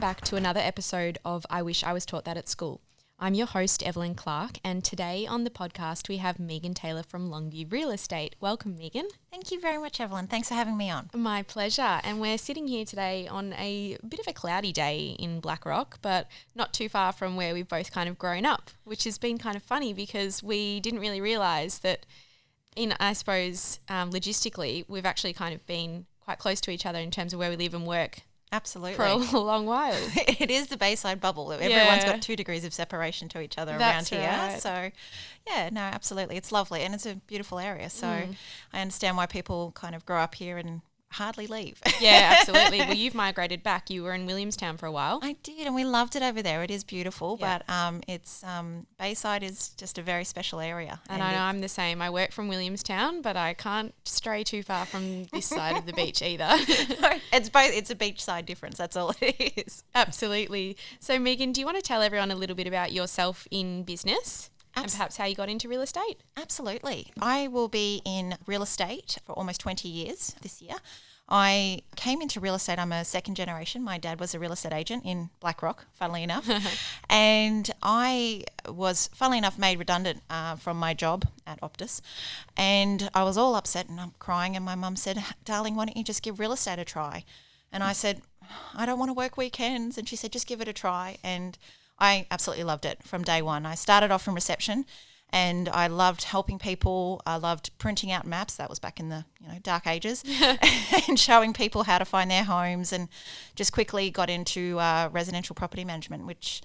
back to another episode of I Wish I Was Taught That at School. I'm your host, Evelyn Clark, and today on the podcast we have Megan Taylor from Longview Real Estate. Welcome, Megan. Thank you very much, Evelyn. Thanks for having me on. My pleasure. And we're sitting here today on a bit of a cloudy day in Blackrock, but not too far from where we've both kind of grown up, which has been kind of funny because we didn't really realise that logistically, we've actually kind of been quite close to each other in terms of where we live and work. Absolutely. For a long while. It is the Bayside bubble. Everyone's got 2 degrees of separation to each other That's around here. right. So, yeah, no, absolutely. It's lovely and it's a beautiful area. So I understand why people kind of grow up here and hardly leave. Yeah, absolutely. Well, you've migrated back. You were in Williamstown for a while. I did, and we loved it over there. It is beautiful, Yeah. but it's Bayside is just a very special area. And I know I'm the same. I work from Williamstown, but I can't stray too far from this side of the beach either. It's both. It's a beachside difference. That's all it is. Absolutely. So, Megan, do you want to tell everyone a little bit about yourself in business and perhaps how you got into real estate? Absolutely. I will be in real estate for almost 20 years this year. I came into real estate. I'm a second generation. My dad was a real estate agent in Blackrock, funnily enough. And I was, funnily enough, made redundant from my job at Optus. And I was all upset and I'm crying. And my mum said, "Darling, why don't you just give real estate a try?" And I said, "I don't want to work weekends." And she said, "Just give it a try." And I absolutely loved it from day one. I started off from reception and I loved helping people. I loved printing out maps. That was back in the dark ages and showing people how to find their homes, and just quickly got into residential property management, which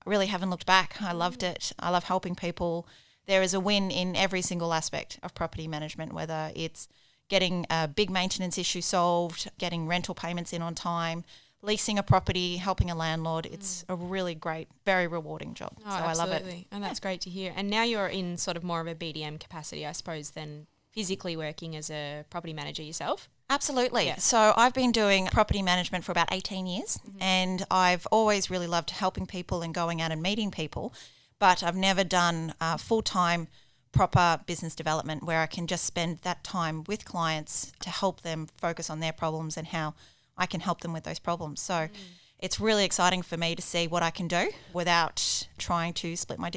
I really haven't looked back. I loved it. I love helping people. There is a win in every single aspect of property management, whether it's getting a big maintenance issue solved, getting rental payments in on time, leasing a property, helping a landlord. It's a really great, very rewarding job. Oh, so absolutely. I love it. And that's great to hear. And now you're in sort of more of a BDM capacity, I suppose, than physically working as a property manager yourself. Absolutely. Yeah. So I've been doing property management for about 18 years and I've always really loved helping people and going out and meeting people, but I've never done full-time proper business development where I can just spend that time with clients to help them focus on their problems and how I can help them with those problems. So it's really exciting for me to see what I can do without trying to split my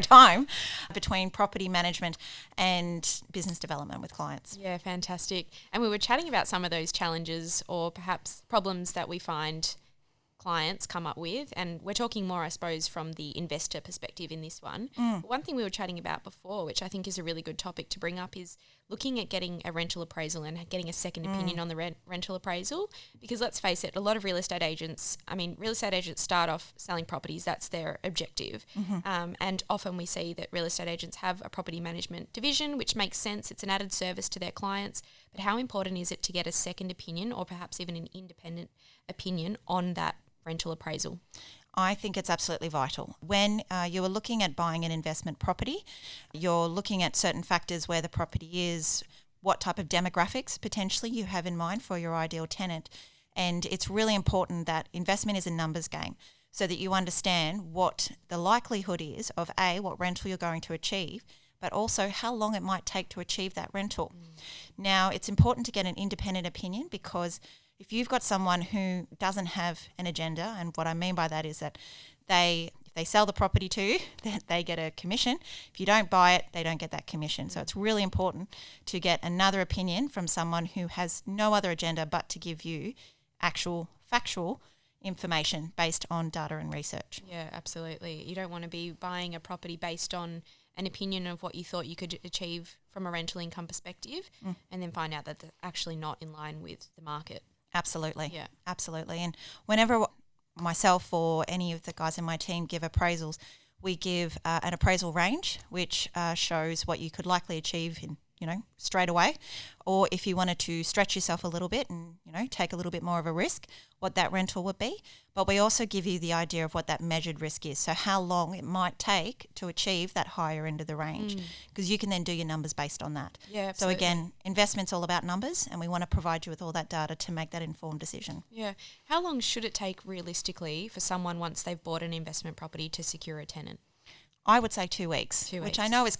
time between property management and business development with clients. Yeah, fantastic. And we were chatting about some of those challenges or perhaps problems that we find clients come up with, and we're talking more, I suppose, from the investor perspective in this one. One thing we were chatting about before, which I think is a really good topic to bring up, is looking at getting a rental appraisal and getting a second opinion on the rental appraisal, because let's face it, a lot of real estate agents start off selling properties. That's their objective. And often we see that real estate agents have a property management division, which makes sense. It's an added service to their clients. But how important is it to get a second opinion or perhaps even an independent opinion on that rental appraisal? I think it's absolutely vital. When you are looking at buying an investment property, you're looking at certain factors: where the property is, what type of demographics potentially you have in mind for your ideal tenant. And it's really important that investment is a numbers game, so that you understand what the likelihood is of what rental you're going to achieve, but also how long it might take to achieve that rental. Now, it's important to get an independent opinion, because if you've got someone who doesn't have an agenda, and what I mean by that is that if they sell the property to you, they get a commission. If you don't buy it, they don't get that commission. So it's really important to get another opinion from someone who has no other agenda but to give you actual factual information based on data and research. Yeah, absolutely. You don't want to be buying a property based on an opinion of what you thought you could achieve from a rental income perspective and then find out that they're actually not in line with the market. Absolutely. Yeah. Absolutely. And whenever myself or any of the guys in my team give appraisals, we give an appraisal range, which shows what you could likely achieve in, straight away, or if you wanted to stretch yourself a little bit and, take a little bit more of a risk, what that rental would be. But we also give you the idea of what that measured risk is, so how long it might take to achieve that higher end of the range, because you can then do your numbers based on that. Yeah, absolutely. So again, investment's all about numbers, and we want to provide you with all that data to make that informed decision. Yeah. How long should it take realistically for someone, once they've bought an investment property, to secure a tenant? I would say 2 weeks, 2 which weeks. I know is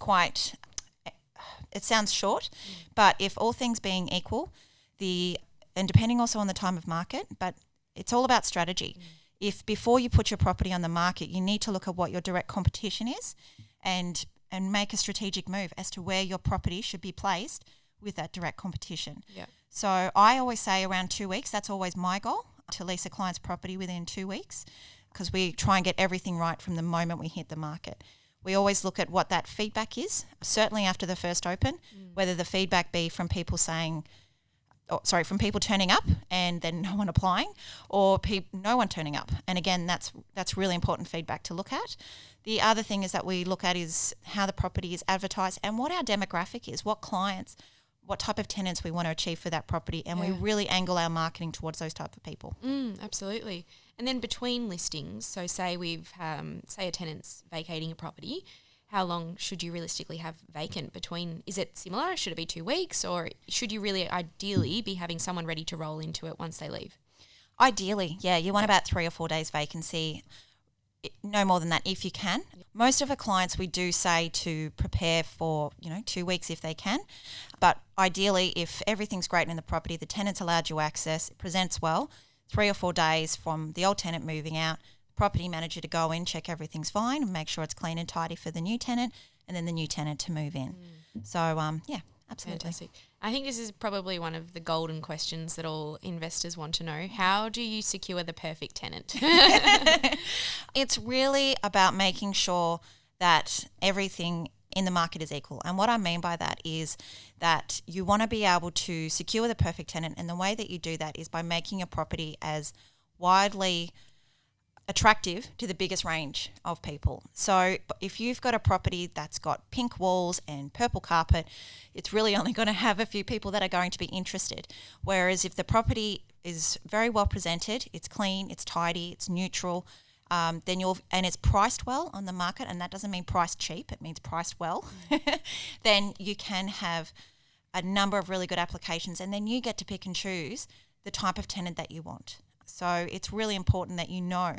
it sounds short, but if all things being equal, the and depending also on the time of market, but it's all about strategy. If before you put your property on the market, you need to look at what your direct competition is and make a strategic move as to where your property should be placed with that direct competition. Yeah. So I always say around 2 weeks, that's always my goal, to lease a client's property within 2 weeks, because we try and get everything right from the moment we hit the market. We always look at what that feedback is, certainly after the first open, whether the feedback be from people from people turning up and then no one applying, or no one turning up. And again, that's really important feedback to look at. The other thing is that we look at is how the property is advertised and what our demographic is, what clients, what type of tenants we want to achieve for that property, and we really angle our marketing towards those type of people. Absolutely. And then between listings, so say say a tenant's vacating a property, how long should you realistically have vacant between? Is it similar? Should it be 2 weeks, or should you really ideally be having someone ready to roll into it once they leave? Ideally, yeah, you want about 3 or 4 days vacancy, no more than that if you can. Most of our clients, we do say to prepare for 2 weeks if they can, but ideally if everything's great in the property, the tenant's allowed you access, it presents well, 3 or 4 days from the old tenant moving out, property manager to go in, check everything's fine and make sure it's clean and tidy for the new tenant, and then the new tenant to move in. So yeah, absolutely. Fantastic. I think this is probably one of the golden questions that all investors want to know. How do you secure the perfect tenant? It's really about making sure that everything in the market is equal. And what I mean by that is that you want to be able to secure the perfect tenant, and the way that you do that is by making a property as widely attractive to the biggest range of people. So if you've got a property that's got pink walls and purple carpet, it's really only going to have a few people that are going to be interested. Whereas if the property is very well presented, it's clean, it's tidy, it's neutral, and it's priced well on the market, and that doesn't mean priced cheap, it means priced well, then you can have a number of really good applications, and then you get to pick and choose the type of tenant that you want. So it's really important that you know,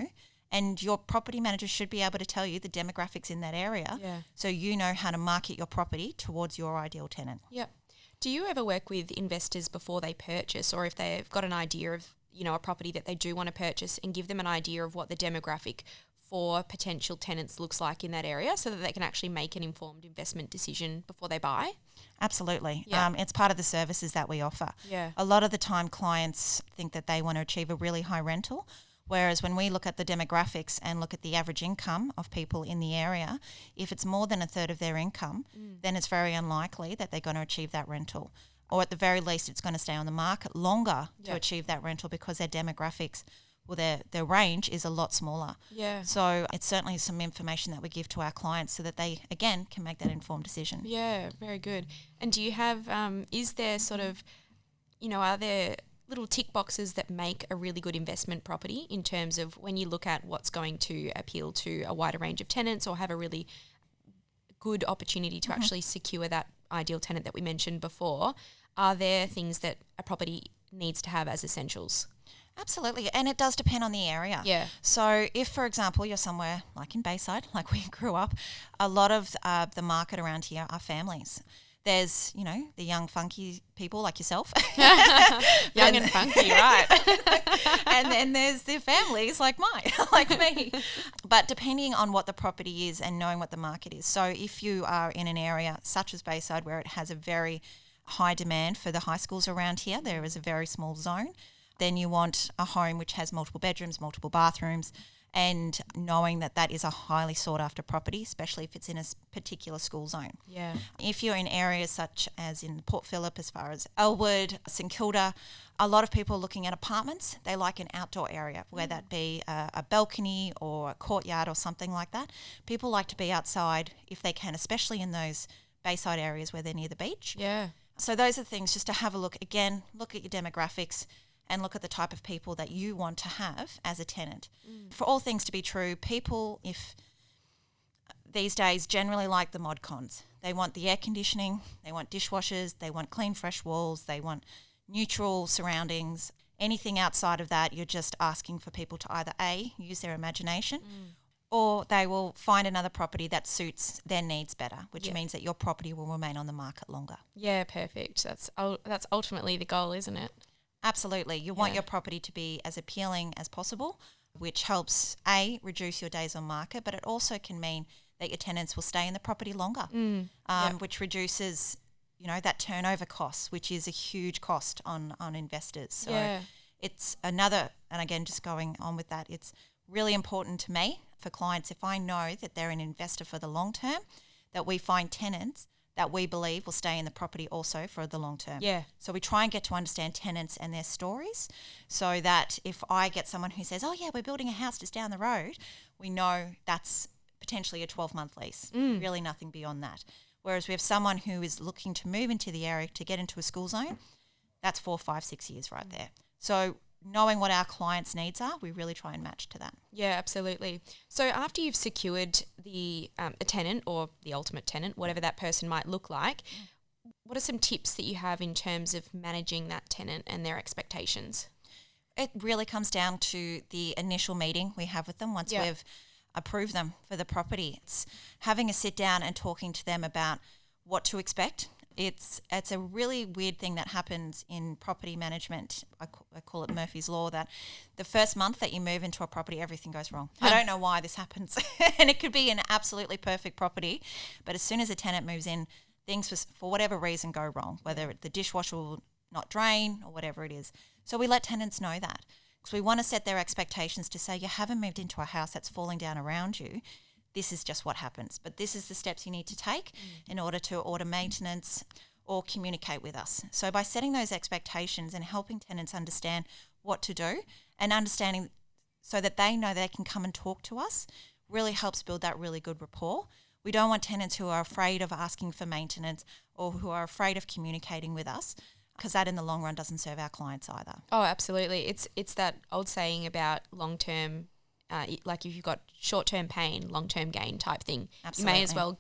and your property manager should be able to tell you the demographics in that area, so you know how to market your property towards your ideal tenant. Yep. Do you ever work with investors before they purchase, or if they've got an idea of a property that they do want to purchase, and give them an idea of what the demographic for potential tenants looks like in that area, so that they can actually make an informed investment decision before they buy? Absolutely. Yeah. It's part of the services that we offer. Yeah. A lot of the time clients think that they want to achieve a really high rental, whereas when we look at the demographics and look at the average income of people in the area, if it's more than a third of their income, then it's very unlikely that they're going to achieve that rental. Or at the very least, it's going to stay on the market longer to achieve that rental, because their demographics, well, their range is a lot smaller. Yeah. So it's certainly some information that we give to our clients so that they, again, can make that informed decision. Yeah, very good. And do you have, is there sort of, are there little tick boxes that make a really good investment property in terms of when you look at what's going to appeal to a wider range of tenants, or have a really good opportunity to actually secure that ideal tenant that we mentioned before? Are there things that a property needs to have as essentials? Absolutely, and it does depend on the area. Yeah. So if, for example, you're somewhere like in Bayside, like we grew up, a lot of the market around here are families. There's, the young, funky people like yourself. Young and funky, right. And then there's the families like me. But depending on what the property is and knowing what the market is. So if you are in an area such as Bayside where it has a very high demand for the high schools around here, there is a very small zone, then you want a home which has multiple bedrooms, multiple bathrooms, and knowing that that is a highly sought after property, especially if it's in a particular school zone. Yeah. If you're in areas such as in Port Phillip, as far as Elwood, St Kilda, a lot of people are looking at apartments. They like an outdoor area, whether that be a balcony or a courtyard or something like that. People like to be outside if they can, especially in those Bayside areas where they're near the beach. Yeah. So those are things just to have a look. Again, look at your demographics and look at the type of people that you want to have as a tenant. For all things to be true, people, if these days, generally like the mod cons. They want the air conditioning, they want dishwashers, they want clean, fresh walls, they want neutral surroundings. Anything outside of that, you're just asking for people to either A, use their imagination, or they will find another property that suits their needs better, which means that your property will remain on the market longer. Yeah, perfect. That's ultimately the goal, isn't it? Absolutely. You want your property to be as appealing as possible, which helps, reduce your days on market, but it also can mean that your tenants will stay in the property longer, which reduces, that turnover cost, which is a huge cost on investors. So it's another, and again, just going on with that, it's really important to me for clients, if I know that they're an investor for the long term, that we find tenants that we believe will stay in the property also for the long term. Yeah. So we try and get to understand tenants and their stories, so that if I get someone who says, oh yeah, we're building a house just down the road, we know that's potentially a 12-month lease, really nothing beyond that. Whereas we have someone who is looking to move into the area to get into a school zone, that's 4, 5, 6 years right there. So knowing what our clients' needs are, we really try and match to that. Yeah, absolutely. So after you've secured a tenant or the ultimate tenant, whatever that person might look like, what are some tips that you have in terms of managing that tenant and their expectations? It really comes down to the initial meeting we have with them once we've approved them for the property. It's having a sit down and talking to them about what to expect. It's a really weird thing that happens in property management. I call it Murphy's Law, that the first month that you move into a property, everything goes wrong. I don't know why this happens. And it could be an absolutely perfect property, but as soon as a tenant moves in, things for whatever reason go wrong, whether the dishwasher will not drain or whatever it is. So we let tenants know that, because we want to set their expectations to say, you haven't moved into a house that's falling down around you. This is just what happens. But this is the steps you need to take in order to order maintenance or communicate with us. So by setting those expectations and helping tenants understand what to do, and understanding so that they know they can come and talk to us, really helps build that really good rapport. We don't want tenants who are afraid of asking for maintenance or who are afraid of communicating with us, because that in the long run doesn't serve our clients either. Oh, absolutely. It's that old saying about long-term, like if you've got short-term pain, long-term gain type thing. Absolutely. You may as well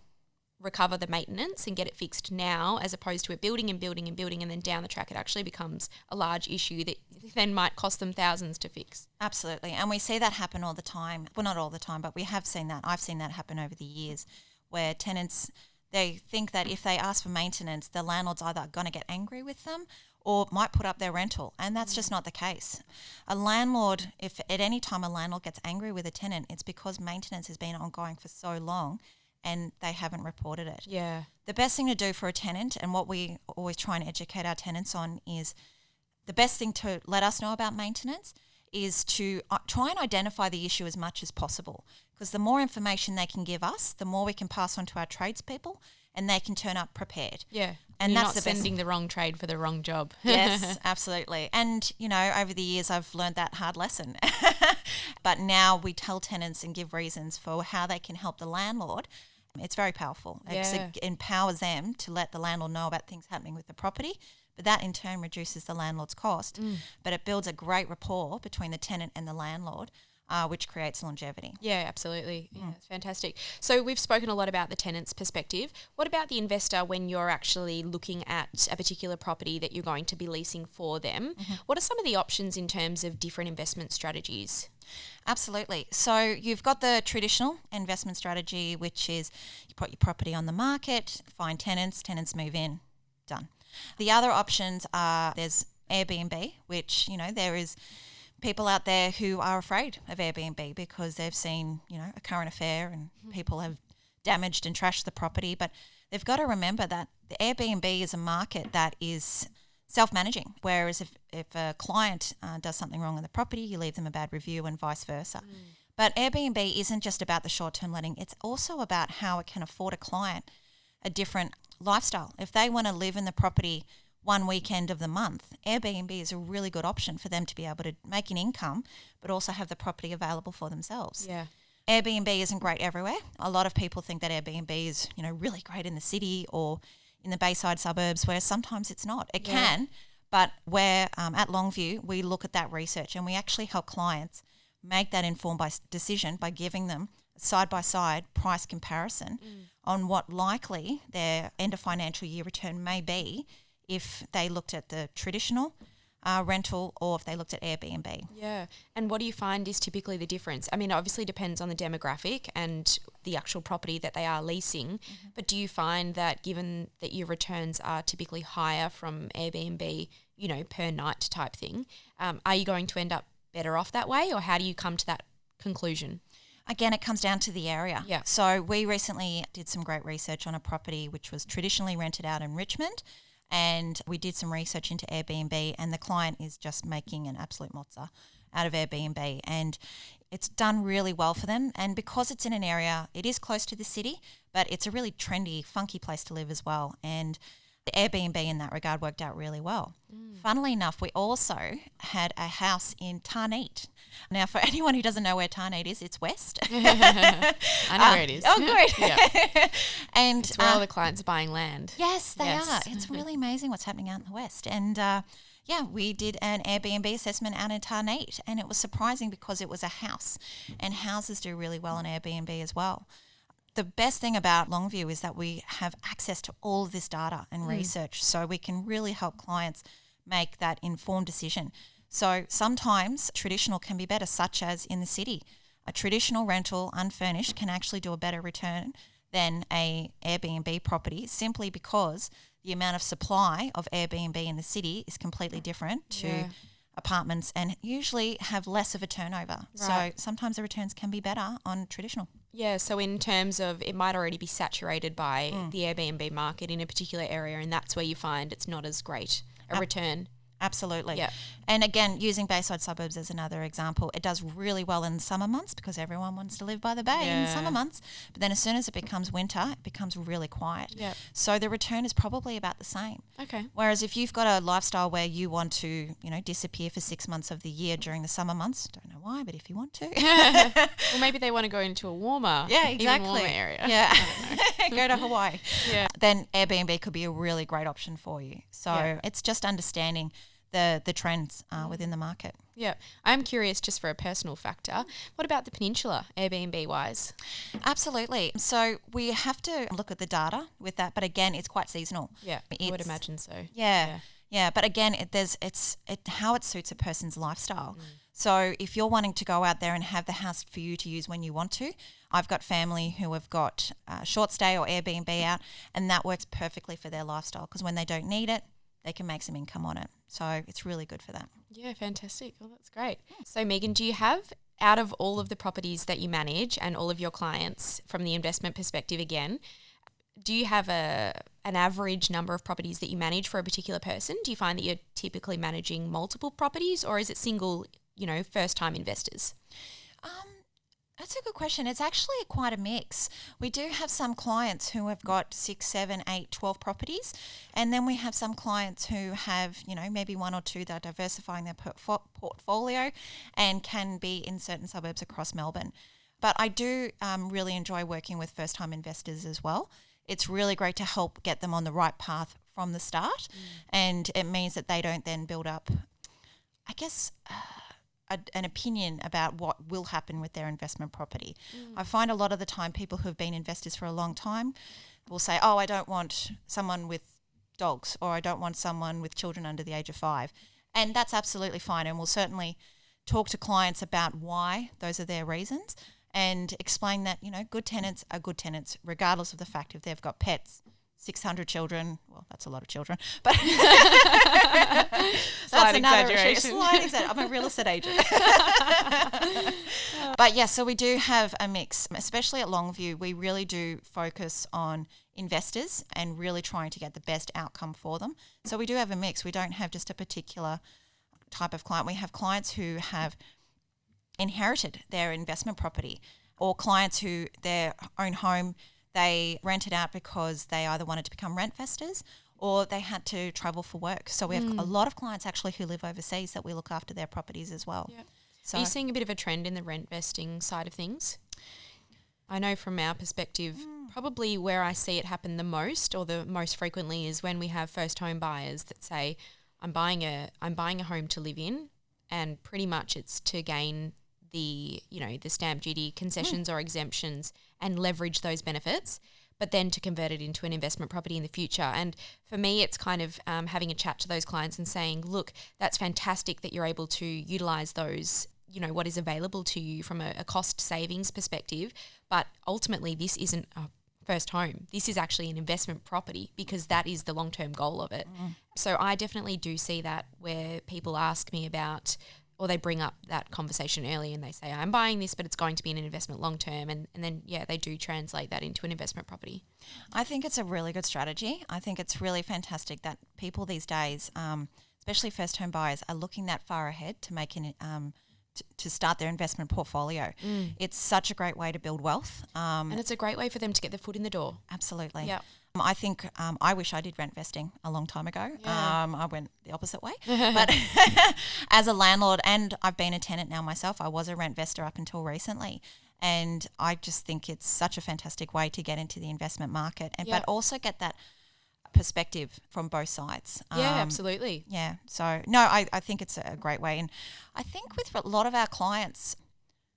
recover the maintenance and get it fixed now, as opposed to it building and building and building, and then down the track it actually becomes a large issue that then might cost them thousands to fix. Absolutely. And we see that happen all the time. Well, not all the time, but we have seen that. I've seen that happen over the years, where tenants, they think that if they ask for maintenance, the landlord's either going to get angry with them or might put up their rental, and that's just not the case. A landlord, if at any time a landlord gets angry with a tenant, it's because maintenance has been ongoing for so long and they haven't reported it. Yeah. The best thing to do for a tenant, and what we always try and educate our tenants on, is the best thing to let us know about maintenance is to try and identify the issue as much as possible, because the more information they can give us, the more we can pass on to our tradespeople and they can turn up prepared. Yeah. And you're that's not the best. sending the wrong trade for the wrong job. Yes, absolutely. And, over the years I've learned that hard lesson. But now we tell tenants and give reasons for how they can help the landlord. It's very powerful. Yeah. It empowers them to let the landlord know about things happening with the property, but that in turn reduces the landlord's cost. But it builds a great rapport between the tenant and the landlord, which creates longevity. Yeah, absolutely. Yeah, it's fantastic. So we've spoken a lot about the tenant's perspective. What about the investor when you're actually looking at a particular property that you're going to be leasing for them? What are some of the options in terms of different investment strategies? Absolutely. So you've got the traditional investment strategy, which is you put your property on the market, find tenants move in, done. The other options are, there's Airbnb, which, there is people out there who are afraid of Airbnb because they've seen, a current affair and people have damaged and trashed the property. But they've got to remember that the Airbnb is a market that is self-managing, whereas if a client does something wrong in the property, you leave them a bad review and vice versa. But Airbnb isn't just about the short-term letting, it's also about how it can afford a client a different lifestyle. If they want to live in the property one weekend of the month, Airbnb is a really good option for them to be able to make an income but also have the property available for themselves. Yeah. Airbnb isn't great everywhere. A lot of people think that Airbnb is, really great in the city or in the Bayside suburbs, where sometimes it's not. It can, but where at Longview, we look at that research and we actually help clients make that informed decision by giving them side-by-side price comparison on what likely their end of financial year return may be if they looked at the traditional rental or if they looked at Airbnb. Yeah. And what do you find is typically the difference? I mean, it obviously depends on the demographic and the actual property that they are leasing, but do you find that given that your returns are typically higher from Airbnb, per night type thing, are you going to end up better off that way, or how do you come to that conclusion? Again, it comes down to the area. Yeah. So we recently did some great research on a property which was traditionally rented out in Richmond, and we did some research into Airbnb, and the client is just making an absolute mozza out of Airbnb, and it's done really well for them. And because it's in an area, it is close to the city, but it's a really trendy, funky place to live as well. And the Airbnb in that regard worked out really well. Funnily enough, we also had a house in Tarneit. Now, for anyone who doesn't know where Tarneit is, it's west. I know where it is. Oh, good. Yeah. And It's where all the clients are buying land. yes, they Yes. are. It's really amazing what's happening out in the west. And we did an Airbnb assessment out in Tarneit, and it was surprising because it was a house, and houses do really well on Airbnb as well. The best thing about Longview is that we have access to all of this data and research, so we can really help clients make that informed decision. So sometimes traditional can be better, such as in the city. A traditional rental unfurnished can actually do a better return than a Airbnb property, simply because the amount of supply of Airbnb in the city is completely different to apartments, and usually have less of a turnover. Right. So sometimes the returns can be better on traditional. Yeah, so in terms of it might already be saturated by the Airbnb market in a particular area, and that's where you find it's not as great a return. Absolutely. Yeah. And again, using Bayside suburbs as another example, it does really well in summer months because everyone wants to live by the bay in Yeah. summer months. But then as soon as it becomes winter, it becomes really quiet. Yep. So the return is probably about the same. Okay. Whereas if you've got a lifestyle where you want to, disappear for 6 months of the year during the summer months, don't know why, but if you want to. Well, maybe they want to go into a warmer, Yeah, even exactly. warmer area. Yeah. Go to Hawaii. Yeah. Then Airbnb could be a really great option for you. So Yeah. it's just understanding the trends within the market. Yeah. I'm curious, just for a personal factor, what about the peninsula, Airbnb wise? Absolutely. So we have to look at the data with that, but again, it's quite seasonal. Yeah, I would It's- imagine so. Yeah. Yeah, but again, it's how it suits a person's lifestyle. So if you're wanting to go out there and have the house for you to use when you want to, I've got family who have got short stay or Airbnb out, and that works perfectly for their lifestyle because when they don't need it, they can make some income on it. So it's really good for them. Yeah, fantastic. Well, that's great. So, Megan, do you have, out of all of the properties that you manage and all of your clients from the investment perspective again, do you have an average number of properties that you manage for a particular person? Do you find that you're typically managing multiple properties, or is it single, first-time investors? That's a good question. It's actually quite a mix. We do have some clients who have got 6, 7, 8, 12 properties. And then we have some clients who have, maybe one or two that are diversifying their portfolio and can be in certain suburbs across Melbourne. But I do really enjoy working with first-time investors as well. It's really great to help get them on the right path from the start. And it means that they don't then build up, I guess, an opinion about what will happen with their investment property. I find a lot of the time people who have been investors for a long time will say, oh, I don't want someone with dogs, or I don't want someone with children under the age of 5. And that's absolutely fine. And we'll certainly talk to clients about why those are their reasons and explain that, good tenants are good tenants, regardless of the fact if they've got pets. 600 children, well, that's a lot of children, but Slight exaggeration. I'm a real estate agent. But yeah, so we do have a mix, especially at Longview. We really do focus on investors and really trying to get the best outcome for them. So we do have a mix. We don't have just a particular type of client. We have clients who have inherited their investment property, or clients who their own home, they rent it out because they either wanted to become rent investors or they had to travel for work. So we have a lot of clients actually who live overseas that we look after their properties as well. Yep. So Are you seeing a bit of a trend in the rent vesting side of things? I know from our perspective, probably where I see it happen the most or the most frequently is when we have first home buyers that say, I'm buying a home to live in, and pretty much it's to gain the stamp duty concessions or exemptions and leverage those benefits, but then to convert it into an investment property in the future. And for me, it's kind of having a chat to those clients and saying, look, that's fantastic that you're able to utilize those, what is available to you from a cost savings perspective, but ultimately this isn't a first home. This is actually an investment property because that is the long-term goal of it. So I definitely do see that where people ask me about, or they bring up that conversation early and they say, I'm buying this, but it's going to be an investment long-term. And then, they do translate that into an investment property. I think it's a really good strategy. I think it's really fantastic that people these days, especially first home buyers, are looking that far ahead to making to start their investment portfolio. It's such a great way to build wealth. And it's a great way for them to get their foot in the door. Absolutely. Yeah. I think I wish I did rent vesting a long time ago. Yeah. I went the opposite way. But as a landlord, and I've been a tenant now myself, I was a rent vestor up until recently. And I just think it's such a fantastic way to get into the investment market, but also get that perspective from both sides. Yeah, absolutely. Yeah. So, no, I think it's a great way. And I think with a lot of our clients,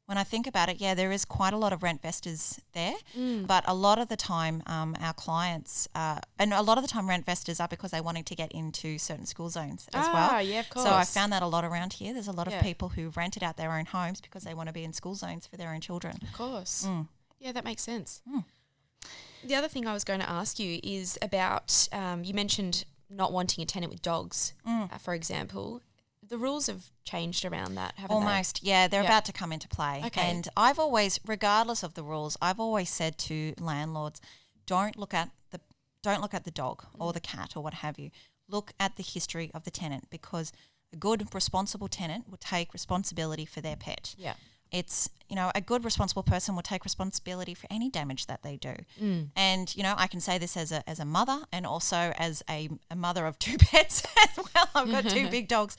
when I think about it, there is quite a lot of rent vestors there, but a lot of the time our clients, and a lot of the time rent vestors are because they're wanting to get into certain school zones as well. Yeah, of course. So I found that a lot around here. There's a lot of people who've rented out their own homes because they want to be in school zones for their own children. Of course. Yeah, that makes sense. The other thing I was going to ask you is about, you mentioned not wanting a tenant with dogs, for example. The rules have changed around that, haven't they? Almost, yeah. They're about to come into play. Okay. And I've always, regardless of the rules, I've always said to landlords, don't look at the dog or the cat or what have you. Look at the history of the tenant, because a good, responsible tenant will take responsibility for their pet. Yeah. It's, a good responsible person will take responsibility for any damage that they do. And, I can say this as a mother, and also as a mother of 2 pets as well. I've got 2 big dogs,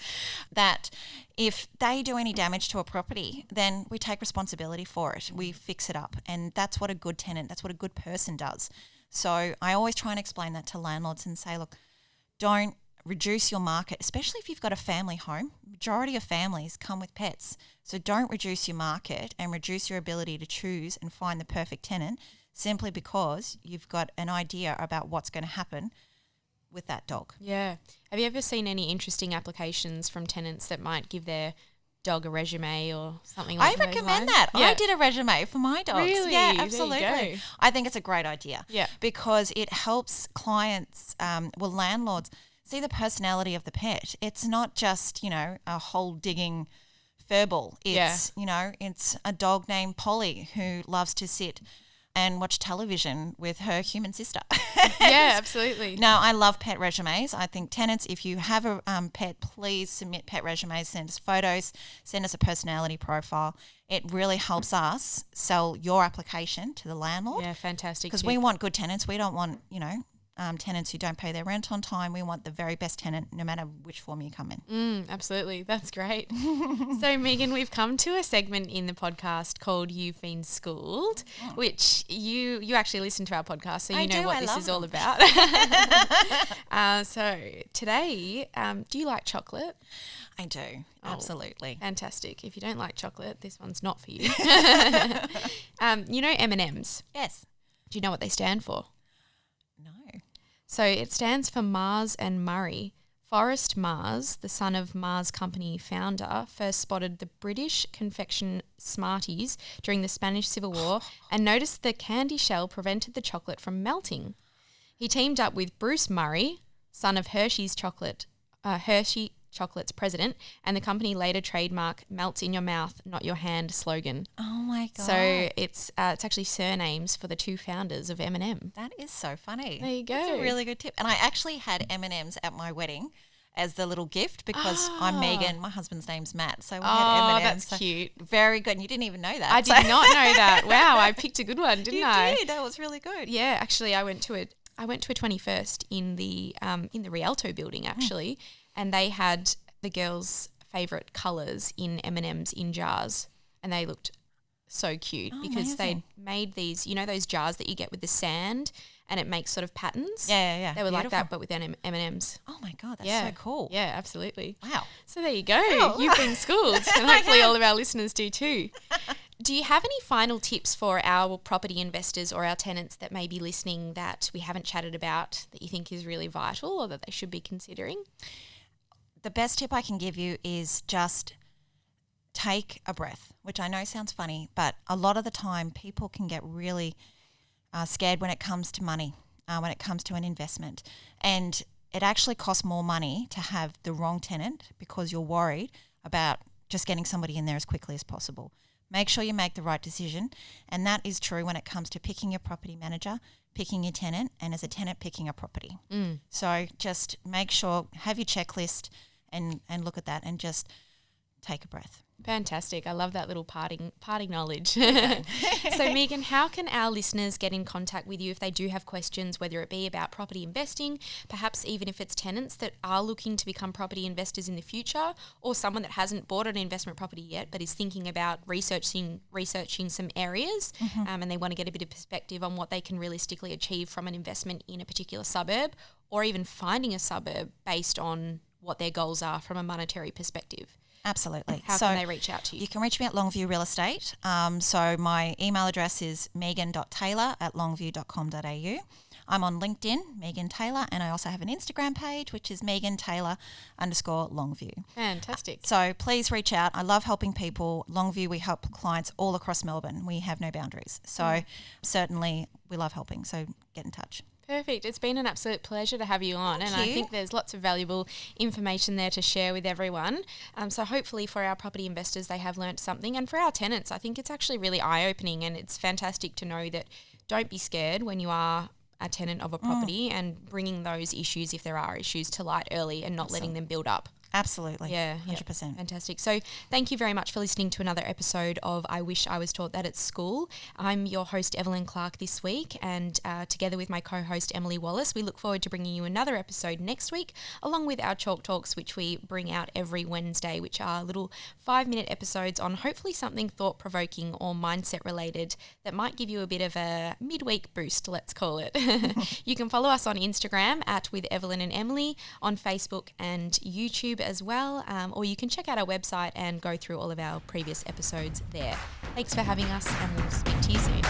that if they do any damage to a property, then we take responsibility for it. We fix it up. And that's what a good tenant, that's what a good person does. So I always try and explain that to landlords and say, look, don't reduce your market, especially if you've got a family home. Majority of families come with pets. So don't reduce your market and reduce your ability to choose and find the perfect tenant simply because you've got an idea about what's going to happen with that dog. Yeah. Have you ever seen any interesting applications from tenants that might give their dog a resume or something like that? I recommend that. Yeah. I did a resume for my dogs. Really? Yeah, There you absolutely. go. I think it's a great idea. Yeah. Because it helps clients, landlords, see the personality of the pet. It's not just, a hole digging furball. It's, it's a dog named Polly who loves to sit and watch television with her human sister. Yeah, absolutely. No, I love pet resumes. I think tenants, if you have a pet, please submit pet resumes, send us photos, send us a personality profile. It really helps us sell your application to the landlord. Yeah, fantastic. Because we want good tenants. We don't want, tenants who don't pay their rent on time. We want the very best tenant, no matter which form you come in. Absolutely. That's great. So, Megan, we've come to a segment in the podcast called You've Been Schooled, which you actually listen to our podcast, so you know what this is all about. So today, do you like chocolate? I do. Absolutely. Fantastic. If you don't like chocolate, this one's not for you. You know M&Ms? Yes. Do you know what they stand for? No. So it stands for Mars and Murray. Forrest Mars, the son of Mars Company founder, first spotted the British confection Smarties during the Spanish Civil War and noticed the candy shell prevented the chocolate from melting. He teamed up with Bruce Murray, son of Hershey Chocolate's president, and the company later trademarked "Melts in your mouth, not your hand" slogan. Oh my god! So it's actually surnames for the 2 founders of M&M. That is so funny. There you go. That's a really good tip. And I actually had M&Ms at my wedding as the little gift because I'm Megan. My husband's name's Matt, so we had M&Ms. That's cute. Very good. And you didn't even know that. I did not know that. Wow, I picked a good one, didn't I? You did. That was really good. Yeah, actually, I went to a 21st in the Rialto building actually, and they had the girls' favourite colours in M&Ms in jars, and they looked so cute because they made these, those jars that you get with the sand and it makes sort of patterns. Yeah. They were like that, but with M&Ms. Oh my god, that's so cool. Yeah, absolutely. Wow. So there you go. You've been schooled, and hopefully all of our listeners do too. Do you have any final tips for our property investors or our tenants that may be listening that we haven't chatted about that you think is really vital or that they should be considering? The best tip I can give you is just take a breath, which I know sounds funny, but a lot of the time people can get really scared when it comes to money, when it comes to an investment. And it actually costs more money to have the wrong tenant because you're worried about just getting somebody in there as quickly as possible. Make sure you make the right decision. And that is true when it comes to picking your property manager, picking your tenant, and as a tenant, picking a property. So just make sure, have your checklist and look at that and just take a breath. Fantastic. I love that little parting knowledge. So Megan, how can our listeners get in contact with you if they do have questions, whether it be about property investing, perhaps even if it's tenants that are looking to become property investors in the future, or someone that hasn't bought an investment property yet but is thinking about researching some areas, and they want to get a bit of perspective on what they can realistically achieve from an investment in a particular suburb, or even finding a suburb based on what their goals are from a monetary perspective? Absolutely. How can they reach out to you? You can reach me at Longview Real Estate. So my email address is megan.taylor@longview.com.au. I'm on LinkedIn, Megan Taylor, and I also have an Instagram page, which is Megan_Taylor_Longview. Fantastic. So please reach out. I love helping people. Longview, we help clients all across Melbourne. We have no boundaries. So certainly we love helping. So get in touch. Perfect. It's been an absolute pleasure to have you on. Thank and you. I think there's lots of valuable information there to share with everyone. So hopefully for our property investors, they have learnt something. And for our tenants, I think it's actually really eye-opening, and it's fantastic to know that don't be scared when you are a tenant of a property and bringing those issues, if there are issues, to light early and not letting them build up. Absolutely. Yeah, 100%. Fantastic. So thank you very much for listening to another episode of I Wish I Was Taught That at School. I'm your host, Evelyn Clark, this week, and together with my co-host, Emily Wallace, we look forward to bringing you another episode next week, along with our Chalk Talks, which we bring out every Wednesday, which are little 5-minute episodes on hopefully something thought-provoking or mindset-related that might give you a bit of a midweek boost, let's call it. You can follow us on Instagram at With Evelyn and Emily, on Facebook and YouTube as well, or you can check out our website and go through all of our previous episodes there. Thanks for having us, and we'll speak to you soon.